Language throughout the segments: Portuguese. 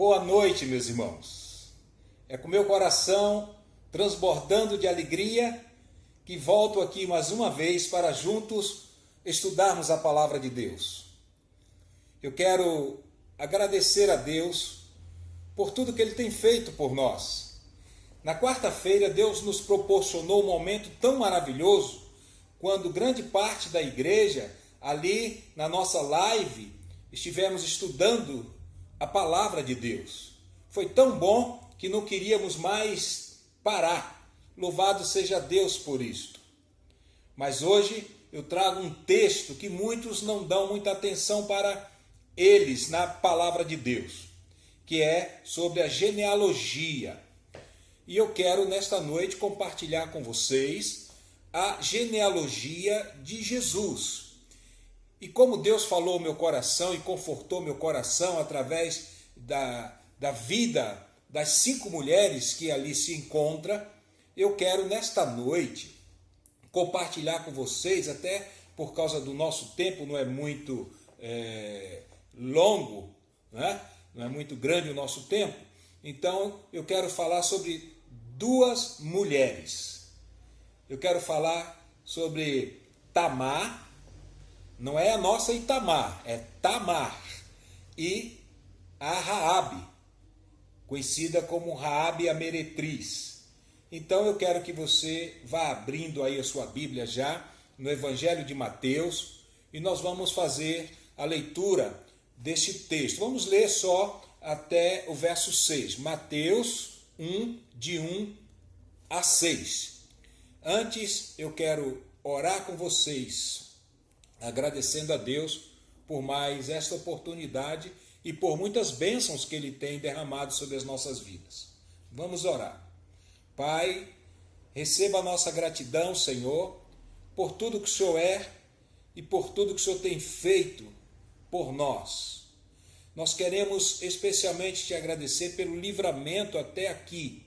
Boa noite, meus irmãos. É com meu coração transbordando de alegria que volto aqui mais uma vez para juntos estudarmos a palavra de Deus. Eu quero agradecer a Deus por tudo que Ele tem feito por nós. Na quarta-feira, Deus nos proporcionou um momento tão maravilhoso quando grande parte da igreja, ali na nossa live, estivemos estudando a palavra de Deus. Foi tão bom que não queríamos mais parar. Louvado seja Deus por isto. Mas hoje eu trago um texto que muitos não dão muita atenção para eles na palavra de Deus, que é sobre a genealogia. E eu quero nesta noite compartilhar com vocês a genealogia de Jesus. E como Deus falou ao meu coração e confortou meu coração através da vida das 5 mulheres que ali se encontram, eu quero nesta noite compartilhar com vocês, até por causa do nosso tempo, não é muito longo, né? Não é muito grande o nosso tempo, então eu quero falar sobre 2 mulheres. Eu quero falar sobre Tamar. Não é a nossa Itamar, é Tamar, e a Raabe, conhecida como Raabe a meretriz. Então eu quero que você vá abrindo aí a sua Bíblia já, no Evangelho de Mateus, e nós vamos fazer a leitura deste texto. Vamos ler só até o verso 6, Mateus 1, de 1 a 6. Antes eu quero orar com vocês, agradecendo a Deus por mais esta oportunidade e por muitas bênçãos que Ele tem derramado sobre as nossas vidas. Vamos orar. Pai, receba a nossa gratidão, Senhor, por tudo que o Senhor é e por tudo que o Senhor tem feito por nós. Nós queremos especialmente te agradecer pelo livramento até aqui,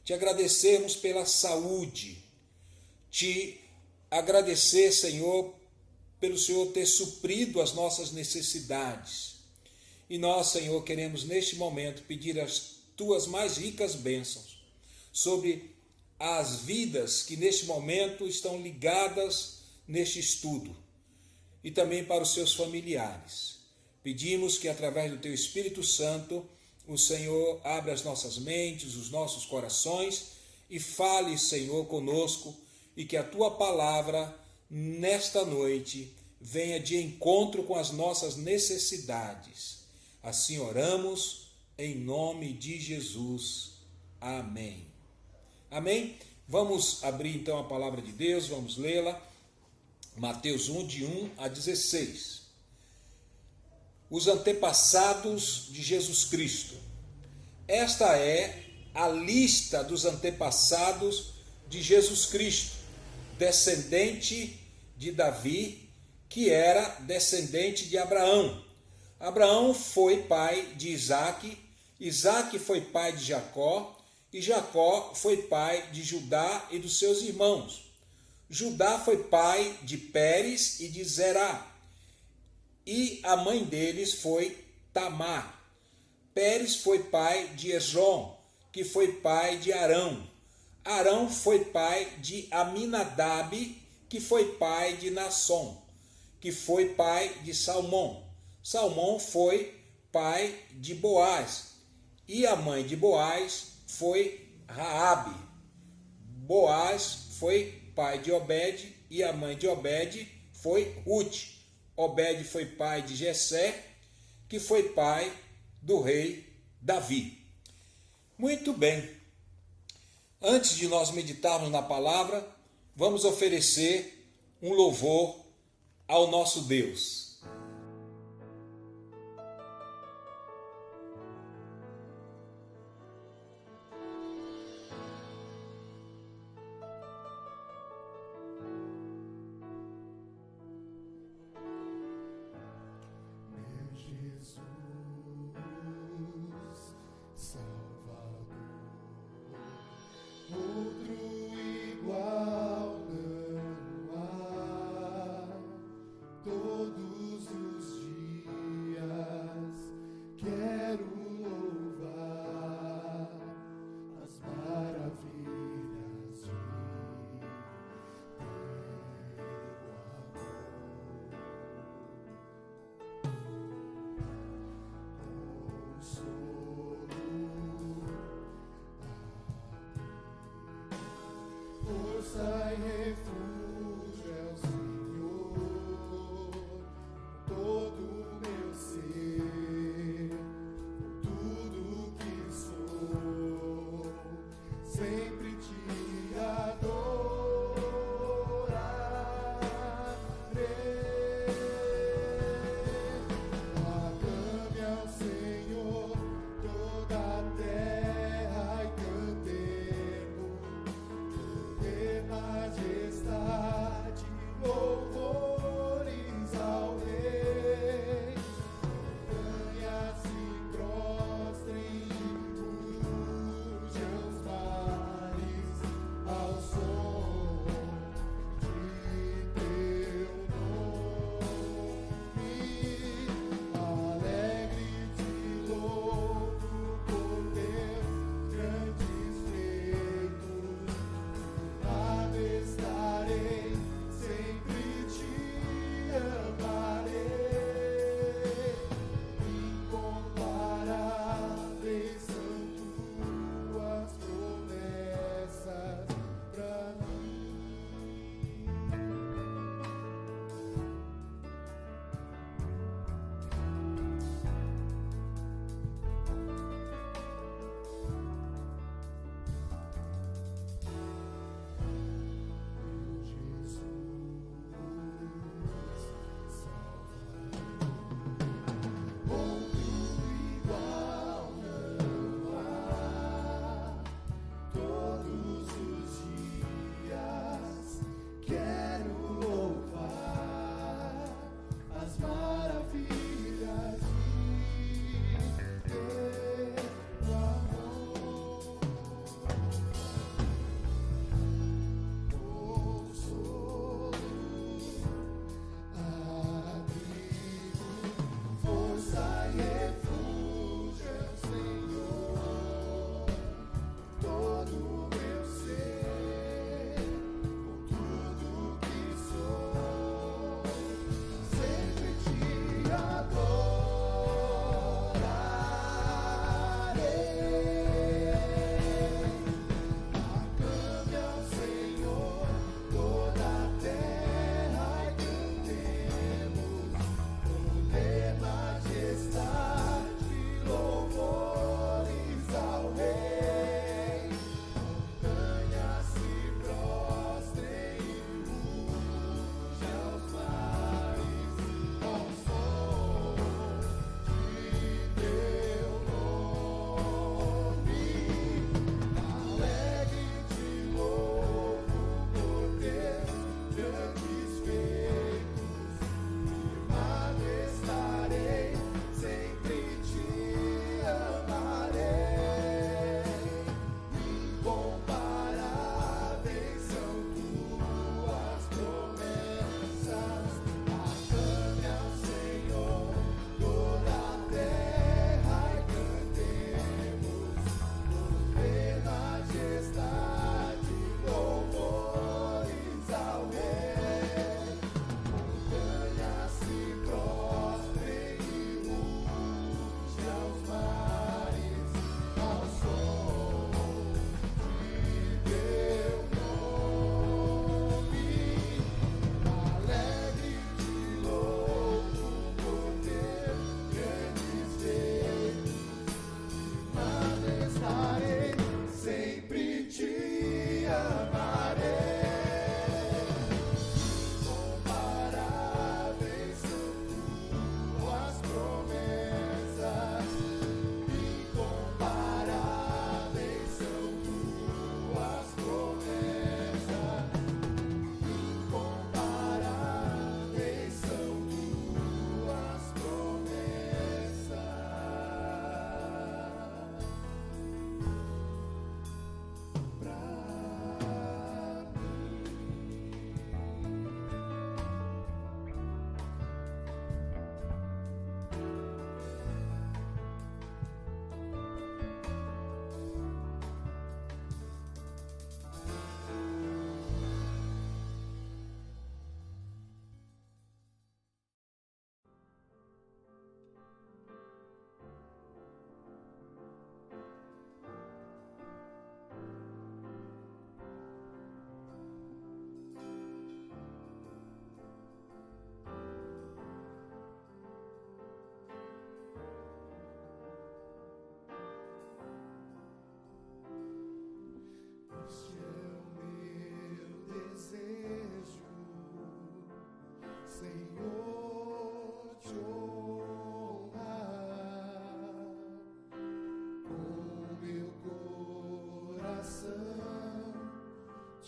te agradecermos pela saúde, te agradecer, Senhor, pelo Senhor ter suprido as nossas necessidades. E nós, Senhor, queremos neste momento pedir as tuas mais ricas bênçãos sobre as vidas que neste momento estão ligadas neste estudo e também para os seus familiares. Pedimos que através do teu Espírito Santo o Senhor abra as nossas mentes, os nossos corações e fale, Senhor, conosco, e que a tua palavra nesta noite venha de encontro com as nossas necessidades. Assim oramos em nome de Jesus. Amém. Amém? Vamos abrir então a palavra de Deus, vamos lê-la. Mateus 1, de 1 a 16. Os antepassados de Jesus Cristo. Esta é a lista dos antepassados de Jesus Cristo, descendente de Davi, que era descendente de Abraão. Abraão foi pai de Isaque, Isaque foi pai de Jacó, e Jacó foi pai de Judá e dos seus irmãos. Judá foi pai de Pérez e de Zerá, e a mãe deles foi Tamar. Pérez foi pai de Esrom, que foi pai de Arão. Arão foi pai de Aminadab, que foi pai de Nasson, que foi pai de Salmão. Salmão foi pai de Boaz, e a mãe de Boaz foi Raabe. Boaz foi pai de Obed, e a mãe de Obed foi Ruth. Obed foi pai de Jessé, que foi pai do rei Davi. Muito bem. Antes de nós meditarmos na palavra, vamos oferecer um louvor ao nosso Deus. Todo força e refúgio é o Senhor, todo o meu ser, tudo que sou, sempre te adorarei. Aclame ao Senhor toda a terra e cantemos, porque na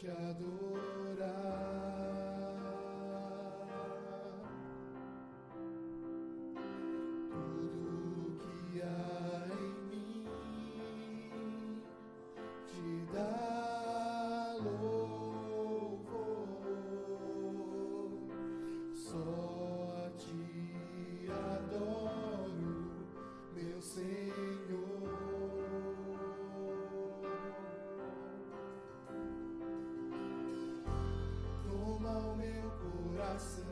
te adorar. Tudo que há em mim te dá louvor. Só a ti adoro, meu Senhor. Toma o meu coração,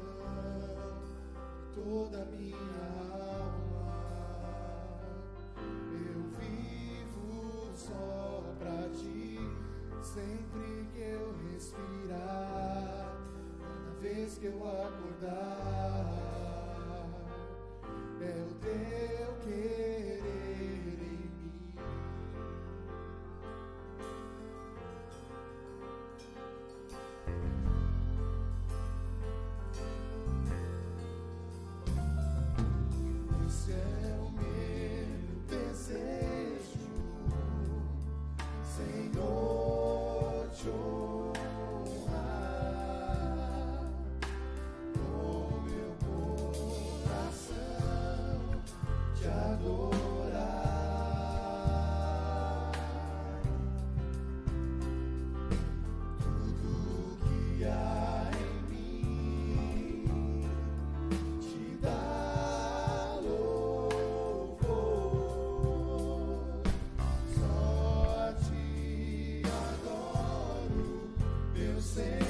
toda a minha alma. Eu vivo só pra ti, sempre que eu respirar, cada vez que eu acordar. É o teu querer em mim. Esse é o meu desejo, Senhor, te honrar. Com meu coração te adorar. Tudo que há em mim te dá louvor. Só a ti adoro, meu Senhor.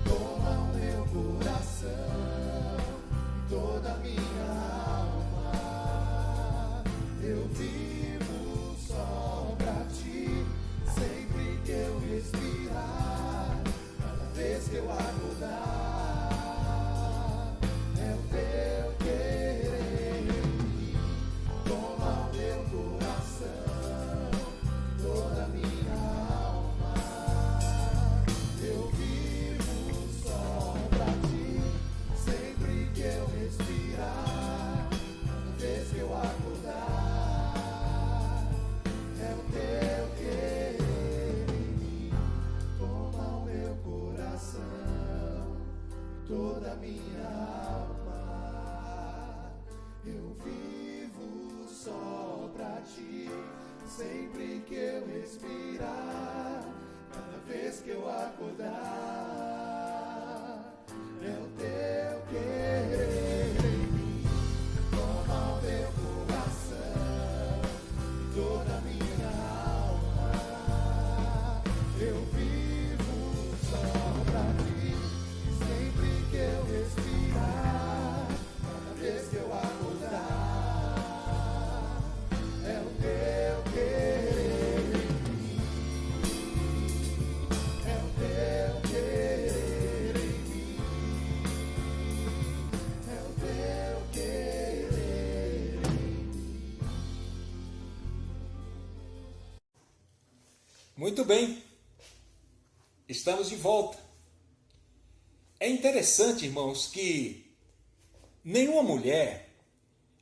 Toma o meu coração e toda a minha alma. Eu vivo só pra ti, sempre que eu respirar, cada vez que eu acordar. É o teu querer em mim. Toma o meu coração, toda a minha alma. Eu vivo só pra ti, sempre que eu respirar, cada vez que eu acordar. É o teu querer em mim. Toma o meu coração, toda a minha alma. Eu vivo só pra ti, sempre que eu respirar, cada vez que eu acordar. É o teu querer em mim. Toma o meu coração e toda a minha alma. Eu vivo só pra ti, sempre que eu respirar, cada vez que eu acordar. É o teu querer em mim. É o teu querer em mim. É o teu querer em mim. Muito bem, estamos de volta. É interessante, irmãos, que nenhuma mulher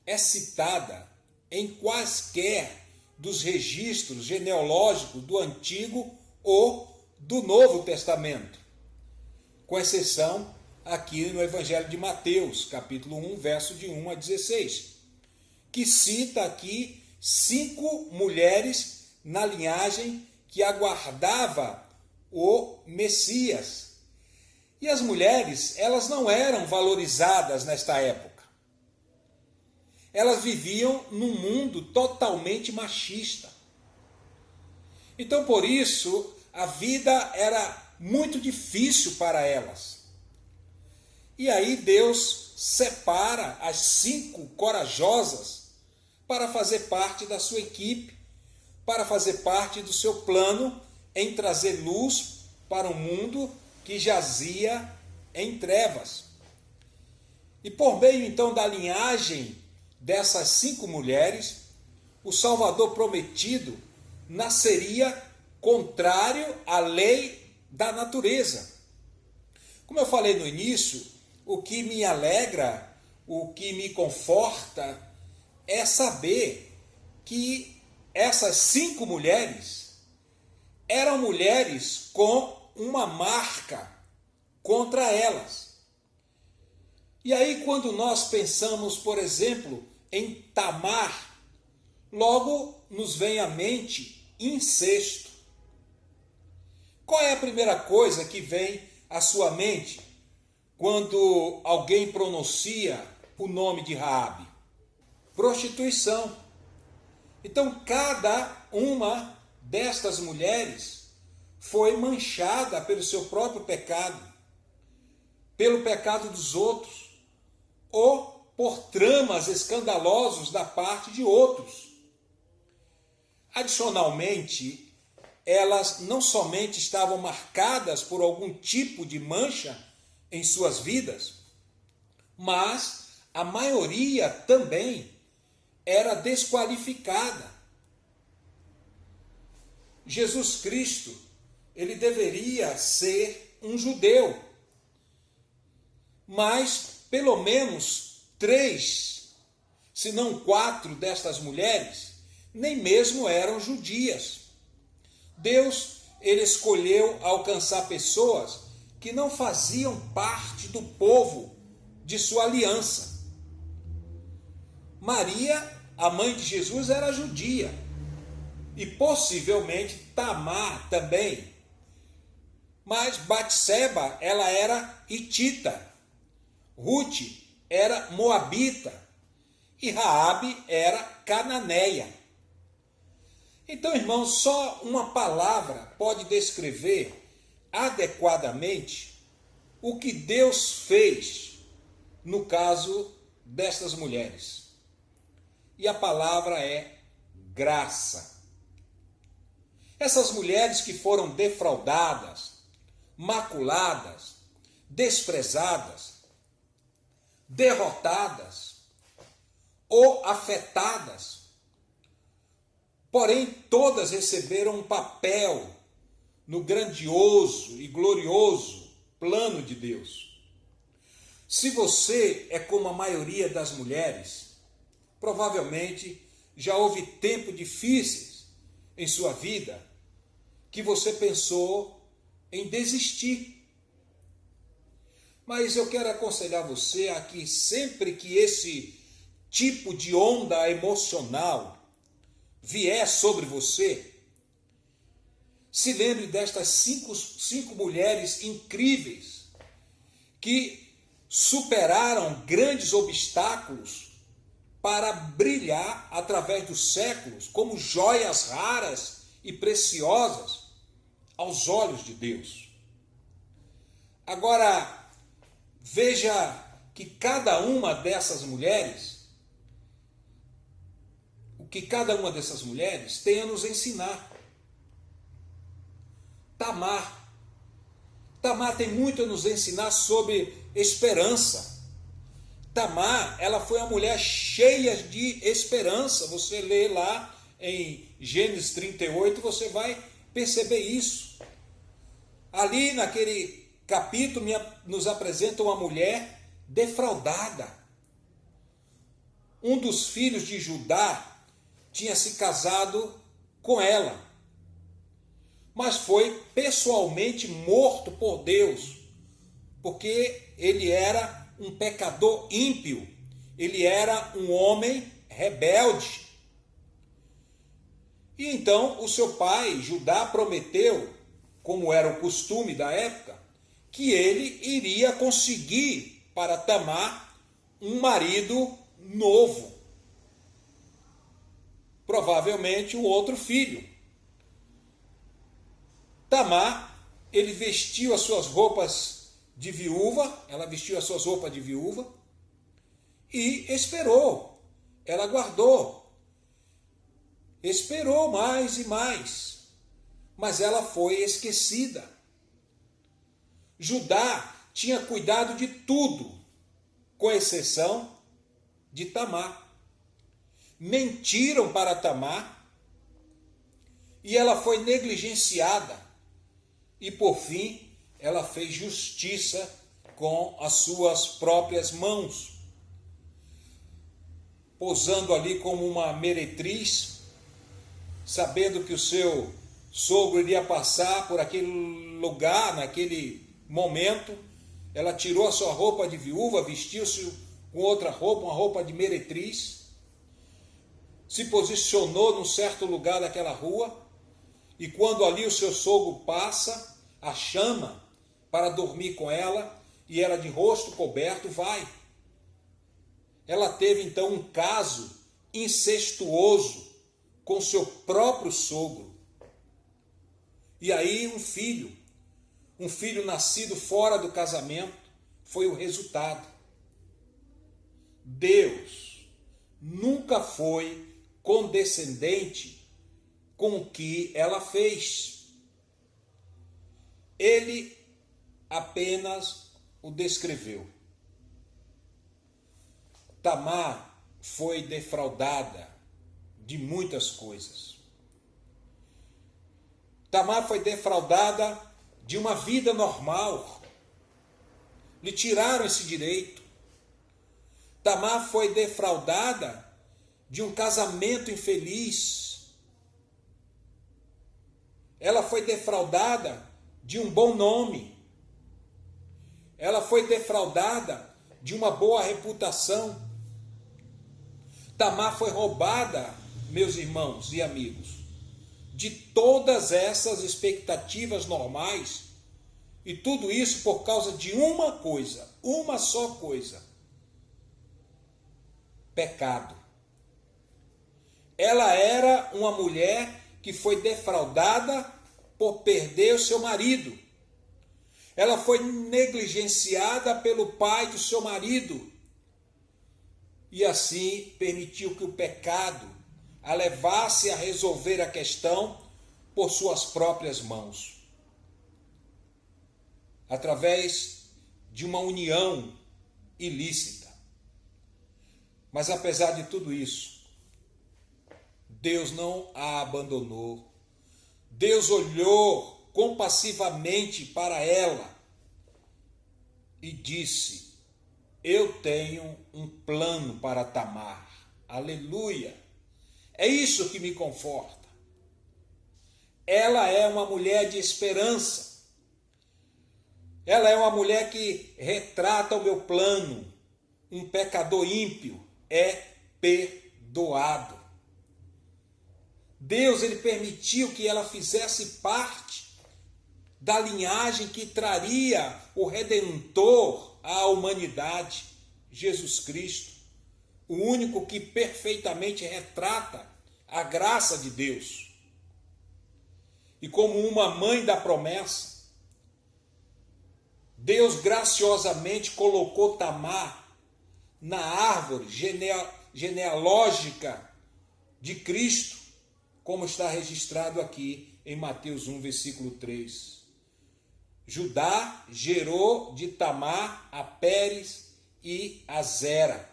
é citada em quaisquer dos registros genealógicos do Antigo ou do Novo Testamento, com exceção aqui no Evangelho de Mateus, capítulo 1, verso de 1 a 16, que cita aqui 5 mulheres na linhagem que aguardava o Messias. E as mulheres, elas não eram valorizadas nesta época. Elas viviam num mundo totalmente machista. Então, por isso, a vida era muito difícil para elas. E aí Deus separa as 5 corajosas para fazer parte da sua equipe, para fazer parte do seu plano em trazer luz para um mundo que jazia em trevas. E por meio então da linhagem dessas 5 mulheres, o Salvador prometido nasceria contrário à lei da natureza. Como eu falei no início, o que me alegra, o que me conforta é saber que essas 5 mulheres eram mulheres com uma marca contra elas. E aí, quando nós pensamos, por exemplo, em Tamar, logo nos vem à mente incesto. Qual é a primeira coisa que vem à sua mente quando alguém pronuncia o nome de Raabe? Prostituição. Então, cada uma destas mulheres foi manchada pelo seu próprio pecado, pelo pecado dos outros, ou por tramas escandalosos da parte de outros. Adicionalmente, elas não somente estavam marcadas por algum tipo de mancha em suas vidas, mas a maioria também era desqualificada. Jesus Cristo, ele deveria ser um judeu, mas pelo menos 3, se não 4 destas mulheres, nem mesmo eram judias. Deus, ele escolheu alcançar pessoas que não faziam parte do povo de sua aliança. Maria, a mãe de Jesus, era judia. E possivelmente Tamar também. Mas Batseba, ela era hitita. Ruth era moabita. E Raabe era cananeia. Então, irmãos, só uma palavra pode descrever adequadamente o que Deus fez no caso destas mulheres. E a palavra é graça. Essas mulheres que foram defraudadas, maculadas, desprezadas, derrotadas ou afetadas, porém todas receberam um papel no grandioso e glorioso plano de Deus. Se você é como a maioria das mulheres, provavelmente já houve tempos difíceis em sua vida que você pensou em desistir. Mas eu quero aconselhar você a que sempre que esse tipo de onda emocional vier sobre você, se lembre destas cinco mulheres incríveis que superaram grandes obstáculos para brilhar através dos séculos como joias raras e preciosas aos olhos de Deus. Agora, veja que cada uma dessas mulheres, o que cada uma dessas mulheres tem a nos ensinar. Tamar tem muito a nos ensinar sobre esperança. Tamar, ela foi uma mulher cheia de esperança. Você lê lá em Gênesis 38, você vai perceber isso. Ali naquele capítulo nos apresenta uma mulher defraudada. Um dos filhos de Judá tinha se casado com ela, mas foi pessoalmente morto por Deus, porque ele era um pecador ímpio, ele era um homem rebelde. E então o seu pai, Judá, prometeu, como era o costume da época, que ele iria conseguir para Tamar um marido novo. Provavelmente o outro filho. Tamar, ele vestiu as suas roupas de viúva, ela vestiu as suas roupas de viúva e esperou, ela guardou, esperou mais e mais, mas ela foi esquecida. Judá tinha cuidado de tudo, com exceção de Tamar. Mentiram para Tamar e ela foi negligenciada. E por fim, ela fez justiça com as suas próprias mãos, posando ali como uma meretriz, sabendo que o seu sogro iria passar por aquele lugar, naquele momento, ela tirou a sua roupa de viúva, vestiu-se com outra roupa, uma roupa de meretriz, se posicionou num certo lugar daquela rua, e quando ali o seu sogro passa, a chama para dormir com ela, e ela de rosto coberto vai. Ela teve então um caso incestuoso com seu próprio sogro. E aí um filho nascido fora do casamento, foi o resultado. Deus nunca foi condescendente com o que ela fez. Ele apenas o descreveu. Tamar foi defraudada de muitas coisas. Tamar foi defraudada de uma vida normal. Lhe tiraram esse direito. Tamar foi defraudada de um casamento infeliz. Ela foi defraudada de um bom nome. Ela foi defraudada de uma boa reputação. Tamar foi roubada, meus irmãos e amigos, de todas essas expectativas normais, e tudo isso por causa de uma coisa, uma só coisa: pecado. Ela era uma mulher que foi defraudada por perder o seu marido. Ela foi negligenciada pelo pai do seu marido. E assim permitiu que o pecado a levasse a resolver a questão por suas próprias mãos. Através de uma união ilícita. Mas apesar de tudo isso, Deus não a abandonou. Deus olhou compassivamente para ela e disse: eu tenho um plano para Tamar. Aleluia! É isso que me conforta. Ela é uma mulher de esperança. Ela é uma mulher que retrata o meu plano. Um pecador ímpio é perdoado. Deus, ele permitiu que ela fizesse parte da linhagem que traria o Redentor à humanidade, Jesus Cristo, o único que perfeitamente retrata a graça de Deus. E como uma mãe da promessa, Deus graciosamente colocou Tamar na árvore genealógica de Cristo, como está registrado aqui em Mateus 1, versículo 3. Judá gerou de Tamar a Pérez e a Zera.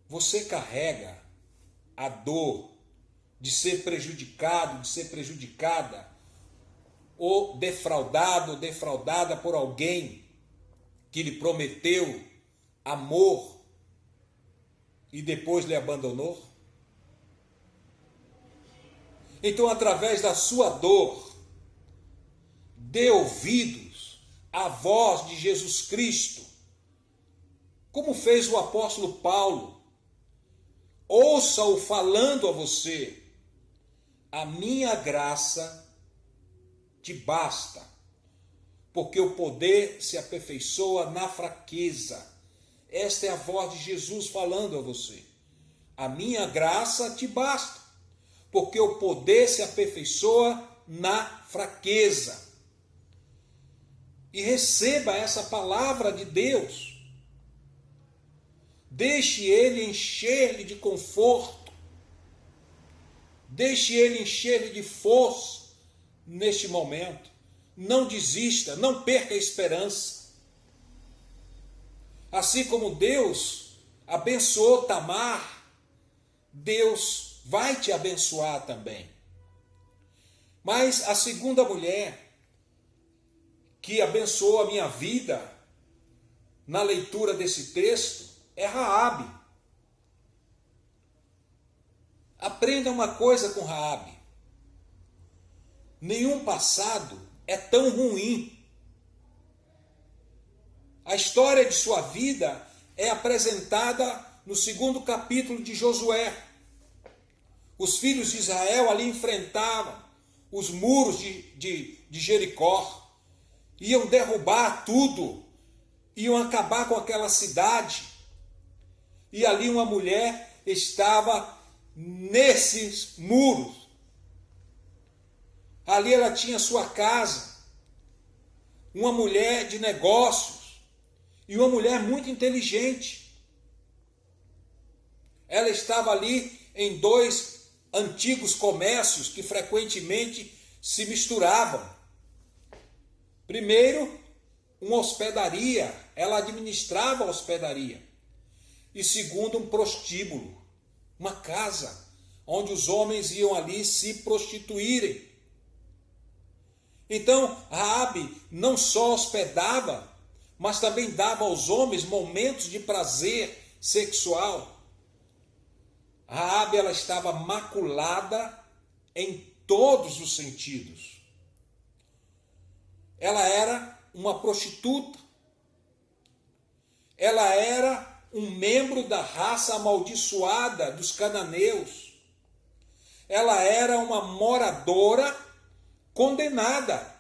Você carrega a dor de ser prejudicado, de ser prejudicada, ou defraudado, ou defraudada por alguém que lhe prometeu amor e depois lhe abandonou? Então, através da sua dor, dê ouvidos à voz de Jesus Cristo, como fez o apóstolo Paulo. Ouça-o falando a você: a minha graça te basta, porque o poder se aperfeiçoa na fraqueza. Esta é a voz de Jesus falando a você. A minha graça te basta, porque o poder se aperfeiçoa na fraqueza. E receba essa palavra de Deus. Deixe Ele encher-lhe de conforto. Deixe Ele encher-lhe de força neste momento. Não desista, não perca a esperança. Assim como Deus abençoou Tamar, Deus vai te abençoar também. Mas a segunda mulher que abençoou a minha vida na leitura desse texto é Raabe. Aprenda uma coisa com Raabe. Nenhum passado é tão ruim. A história de sua vida é apresentada no 2º capítulo de Josué. Os filhos de Israel ali enfrentavam os muros de Jericó. Iam derrubar tudo. Iam acabar com aquela cidade. E ali uma mulher estava nesses muros. Ali ela tinha sua casa. Uma mulher de negócios. E uma mulher muito inteligente. Ela estava ali em 2 antigos comércios que frequentemente se misturavam. Primeiro, uma hospedaria. Ela administrava a hospedaria. E segundo, um prostíbulo. Uma casa onde os homens iam ali se prostituírem. Então, Raabe não só hospedava, mas também dava aos homens momentos de prazer sexual. Raabe, ela estava maculada em todos os sentidos. Ela era uma prostituta. Ela era um membro da raça amaldiçoada dos cananeus. Ela era uma moradora condenada,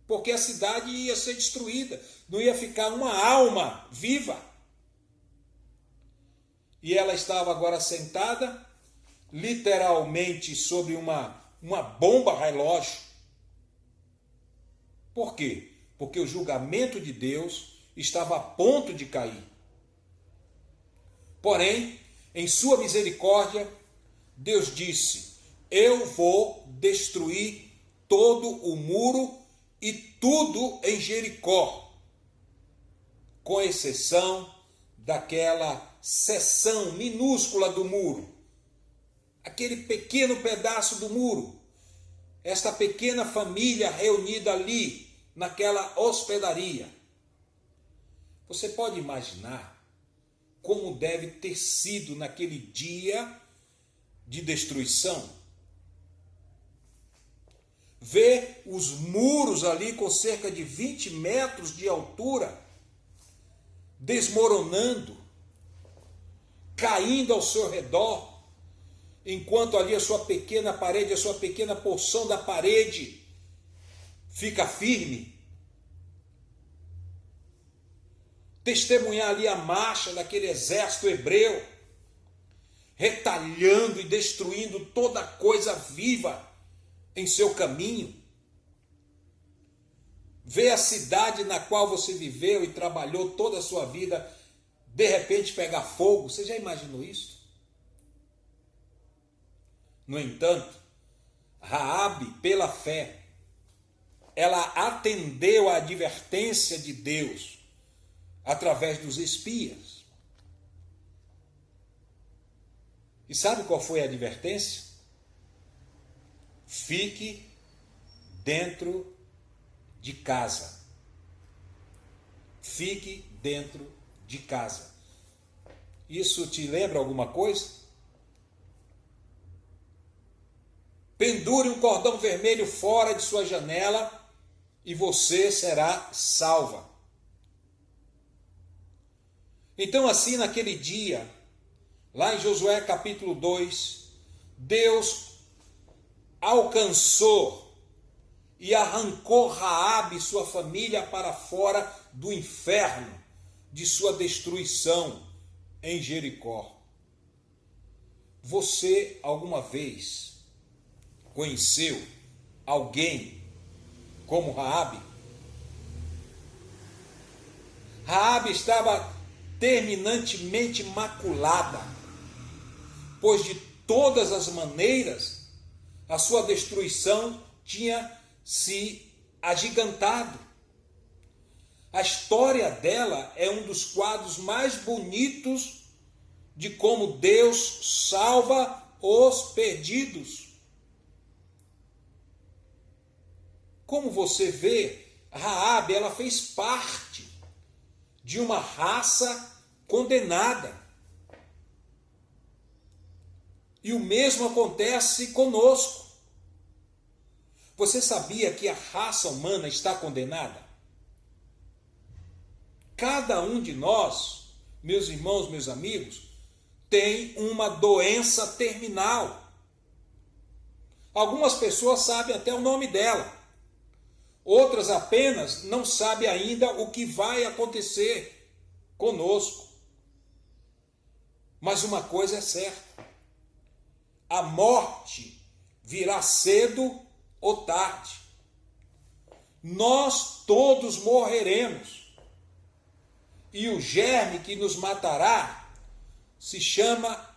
porque a cidade ia ser destruída, não ia ficar uma alma viva. E ela estava agora sentada, literalmente sobre uma bomba relógio. Por quê? Porque o julgamento de Deus estava a ponto de cair. Porém, em sua misericórdia, Deus disse: eu vou destruir todo o muro e tudo em Jericó, com exceção daquela seção minúscula do muro, aquele pequeno pedaço do muro, esta pequena família reunida ali, naquela hospedaria. Você pode imaginar como deve ter sido naquele dia de destruição? Ver os muros ali com cerca de 20 metros de altura, desmoronando, caindo ao seu redor, enquanto ali a sua pequena parede, a sua pequena porção da parede fica firme. Testemunhar ali a marcha daquele exército hebreu, retalhando e destruindo toda coisa viva em seu caminho. Ver a cidade na qual você viveu e trabalhou toda a sua vida, de repente pegar fogo. Você já imaginou isso? No entanto, Raabe, pela fé, ela atendeu à advertência de Deus através dos espias. E sabe qual foi a advertência? Fique dentro de casa. Fique dentro de casa. Isso te lembra alguma coisa? Pendure um cordão vermelho fora de sua janela e você será salva. Então, assim, naquele dia, lá em Josué capítulo 2, Deus alcançou e arrancou Raabe e sua família para fora do inferno de sua destruição em Jericó. Você alguma vez conheceu alguém como Raabe? Raabe estava terminantemente maculada, pois de todas as maneiras a sua destruição tinha se agigantado. A história dela é um dos quadros mais bonitos de como Deus salva os perdidos. Como você vê, Raabe, ela fez parte de uma raça condenada. E o mesmo acontece conosco. Você sabia que a raça humana está condenada? Cada um de nós, meus irmãos, meus amigos, tem uma doença terminal. Algumas pessoas sabem até o nome dela. Outras apenas não sabem ainda o que vai acontecer conosco. Mas uma coisa é certa: a morte virá cedo ou tarde. Nós todos morreremos. E o germe que nos matará se chama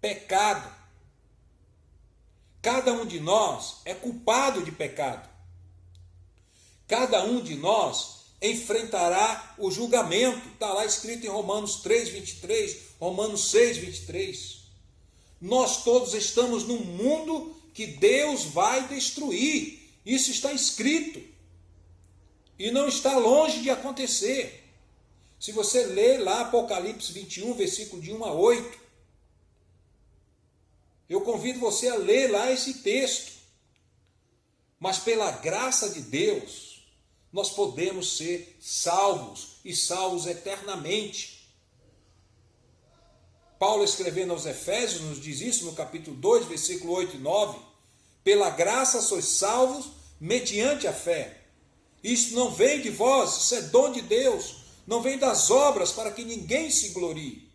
pecado. Cada um de nós é culpado de pecado. Cada um de nós enfrentará o julgamento. Está lá escrito em Romanos 3:23, Romanos 6:23. Nós todos estamos num mundo que Deus vai destruir. Isso está escrito. E não está longe de acontecer. Se você ler lá Apocalipse 21, versículo de 1 a 8, eu convido você a ler lá esse texto. Mas pela graça de Deus, nós podemos ser salvos e salvos eternamente. Paulo, escrevendo aos Efésios, nos diz isso no capítulo 2, versículo 8 e 9. Pela graça sois salvos mediante a fé. Isso não vem de vós, isso é dom de Deus. Não vem das obras para que ninguém se glorie.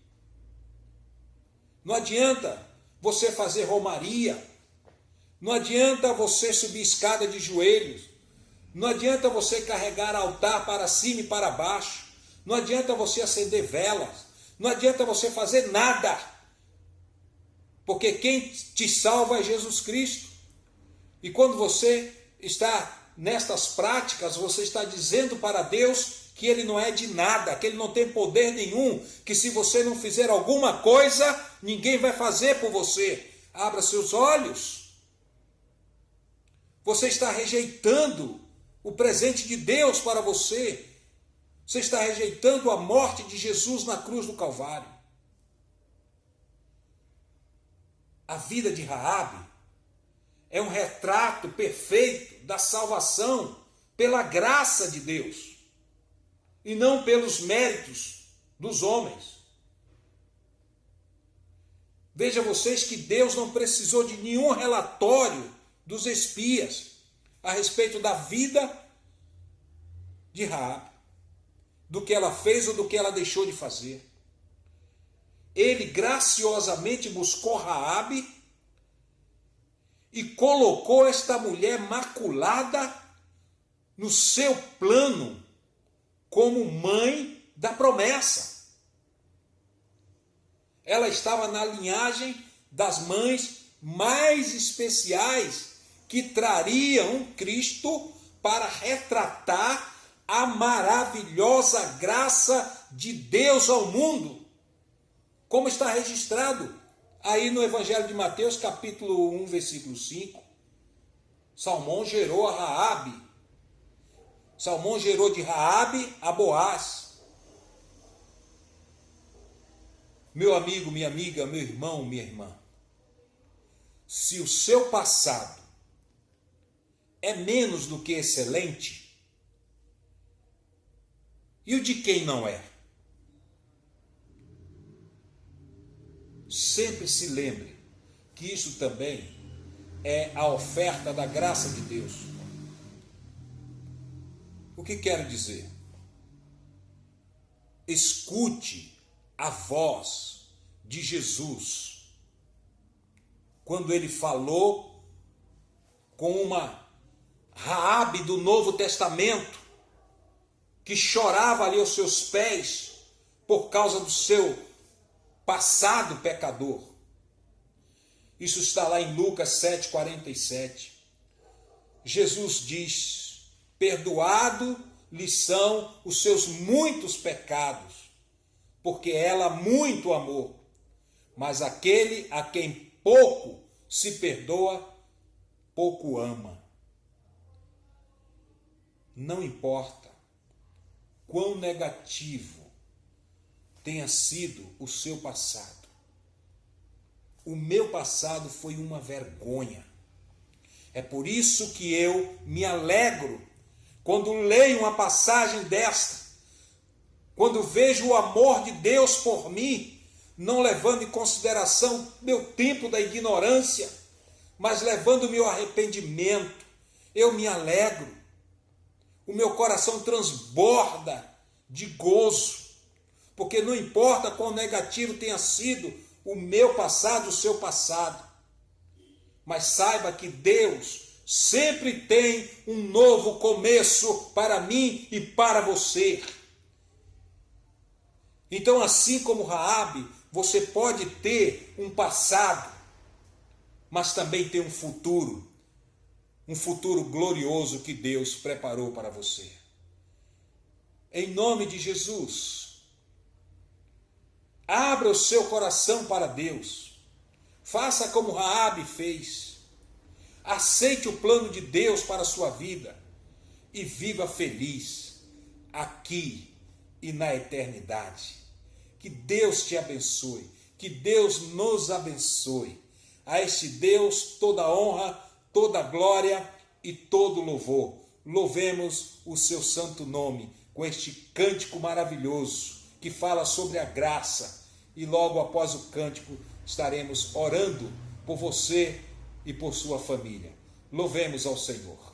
Não adianta você fazer romaria. Não adianta você subir escada de joelhos. Não adianta você carregar altar para cima e para baixo. Não adianta você acender velas. Não adianta você fazer nada. Porque quem te salva é Jesus Cristo. E quando você está nestas práticas, você está dizendo para Deus que Ele não é de nada, que Ele não tem poder nenhum, que se você não fizer alguma coisa, ninguém vai fazer por você. Abra seus olhos. Você está rejeitando o presente de Deus para você. Você está rejeitando a morte de Jesus na cruz do Calvário. A vida de Raabe é um retrato perfeito da salvação pela graça de Deus e não pelos méritos dos homens. Veja vocês que Deus não precisou de nenhum relatório dos espias a respeito da vida de Raabe, do que ela fez ou do que ela deixou de fazer. Ele graciosamente buscou Raabe e colocou esta mulher maculada no seu plano como mãe da promessa. Ela estava na linhagem das mães mais especiais que trariam Cristo para retratar a maravilhosa graça de Deus ao mundo, como está registrado aí no Evangelho de Mateus, capítulo 1, versículo 5. Salmão gerou a Raabe. Salmão gerou de Raabe a Boaz. Meu amigo, minha amiga, meu irmão, minha irmã, se o seu passado é menos do que excelente, e o de quem não é? Sempre se lembre que isso também é a oferta da graça de Deus. O que quero dizer? Escute a voz de Jesus quando ele falou com uma Raabe do Novo Testamento que chorava ali aos seus pés por causa do seu passado pecador. Isso está lá em Lucas 7,47. Jesus diz: perdoado lhe são os seus muitos pecados, porque ela muito amou. Mas aquele a quem pouco se perdoa, pouco ama. Não importa quão negativo tenha sido o seu passado, o meu passado foi uma vergonha. É por isso que eu me alegro quando leio uma passagem desta, quando vejo o amor de Deus por mim, não levando em consideração meu tempo da ignorância, mas levando o meu arrependimento. Eu me alegro, o meu coração transborda de gozo, porque não importa quão negativo tenha sido o meu passado, o seu passado, mas saiba que Deus sempre tem um novo começo para mim e para você. Então, assim como Raabe, você pode ter um passado, mas também ter um futuro glorioso que Deus preparou para você. Em nome de Jesus, abra o seu coração para Deus. Faça como Raabe fez. Aceite o plano de Deus para a sua vida e viva feliz aqui e na eternidade. Que Deus te abençoe, que Deus nos abençoe. A este Deus toda honra, toda glória e todo louvor. Louvemos o seu santo nome com este cântico maravilhoso que fala sobre a graça. E logo após o cântico estaremos orando por você e por sua família. Louvemos ao Senhor.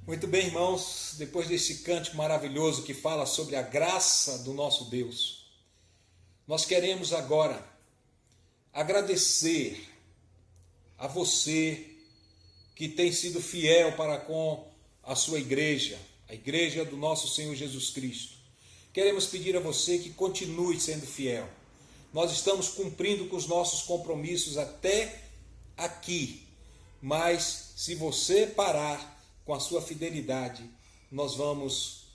Muito bem, irmãos, depois desse cântico maravilhoso que fala sobre a graça do nosso Deus, nós queremos agora agradecer a você que tem sido fiel para com a sua igreja, a igreja do nosso Senhor Jesus Cristo. Queremos pedir a você que continue sendo fiel. Nós estamos cumprindo com os nossos compromissos até aqui, mas se você parar com a sua fidelidade, nós vamos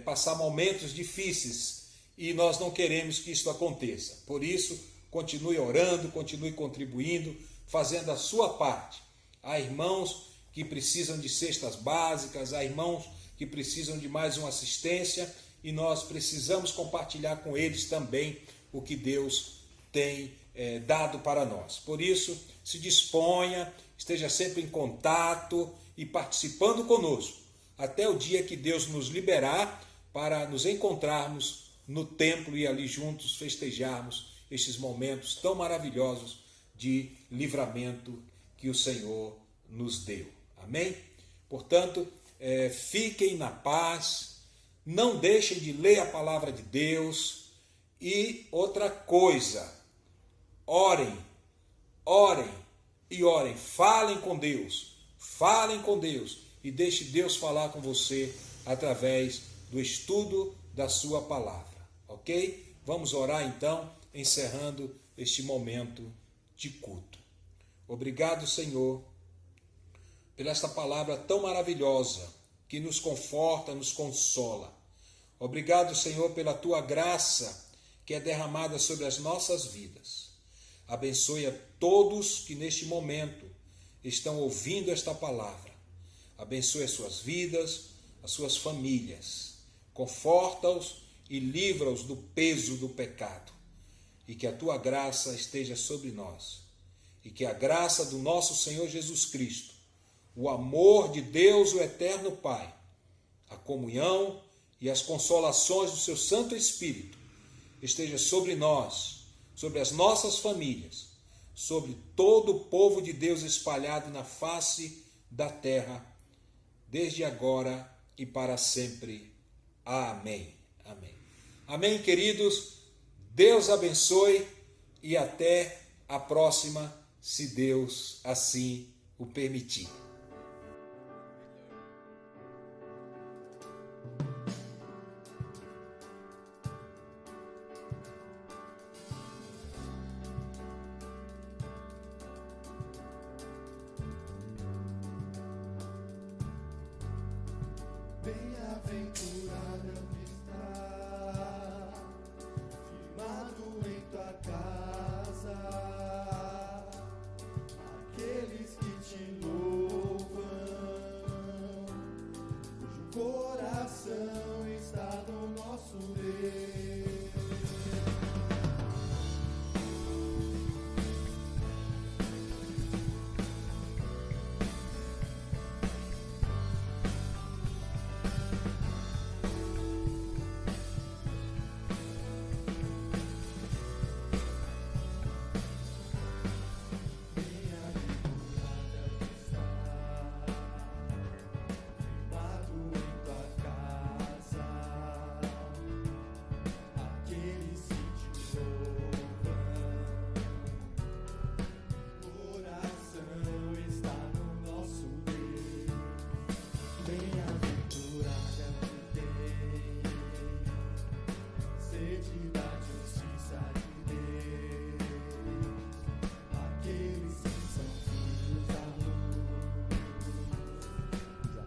passar momentos difíceis e nós não queremos que isso aconteça. Por isso, continue orando, continue contribuindo, fazendo a sua parte. Há irmãos que precisam de cestas básicas, há irmãos que precisam de mais uma assistência e nós precisamos compartilhar com eles também o que Deus tem dado para nós. Por isso, se disponha, esteja sempre em contato e participando conosco, até o dia que Deus nos liberar para nos encontrarmos no templo e ali juntos festejarmos estes momentos tão maravilhosos de livramento que o Senhor nos deu. Amém? Portanto, fiquem na paz, não deixem de ler a palavra de Deus e outra coisa, orem e orem, falem com Deus e deixe Deus falar com você através do estudo da sua palavra, ok? Vamos orar então, encerrando este momento de culto. Obrigado, Senhor, pela esta palavra tão maravilhosa que nos conforta, nos consola. Obrigado, Senhor, pela tua graça que é derramada sobre as nossas vidas. Abençoe a todos que neste momento estão ouvindo esta palavra. Abençoe as suas vidas, as suas famílias. Conforta-os e livra-os do peso do pecado. E que a tua graça esteja sobre nós. E que a graça do nosso Senhor Jesus Cristo, o amor de Deus, o eterno Pai, a comunhão e as consolações do seu Santo Espírito esteja sobre nós, sobre as nossas famílias, sobre todo o povo de Deus espalhado na face da terra, desde agora e para sempre. Amém. Amém. Amém, queridos. Deus abençoe e até a próxima, se Deus assim o permitir. Bem-aventurado está, firmado em tua casa. coração está no nosso Deus.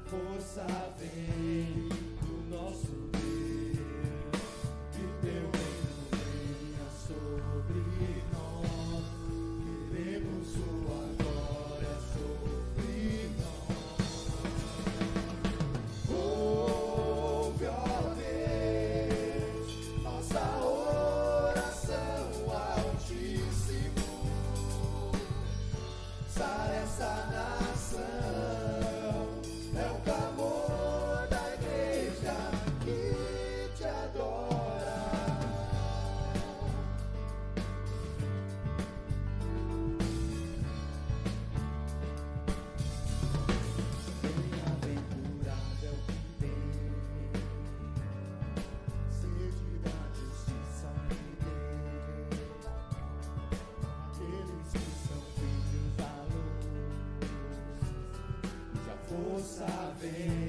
Força vem do nosso Deus, que teu reino venha sobre nós, queremos sua glória sobre nós. Ouve, ó Deus, nossa oração, Altíssimo, sara essa nação. É o clamor da igreja que te adora. Bem-aventurado é o que tem sede da justiça de Deus, aqueles que são filhos da luz. A força vem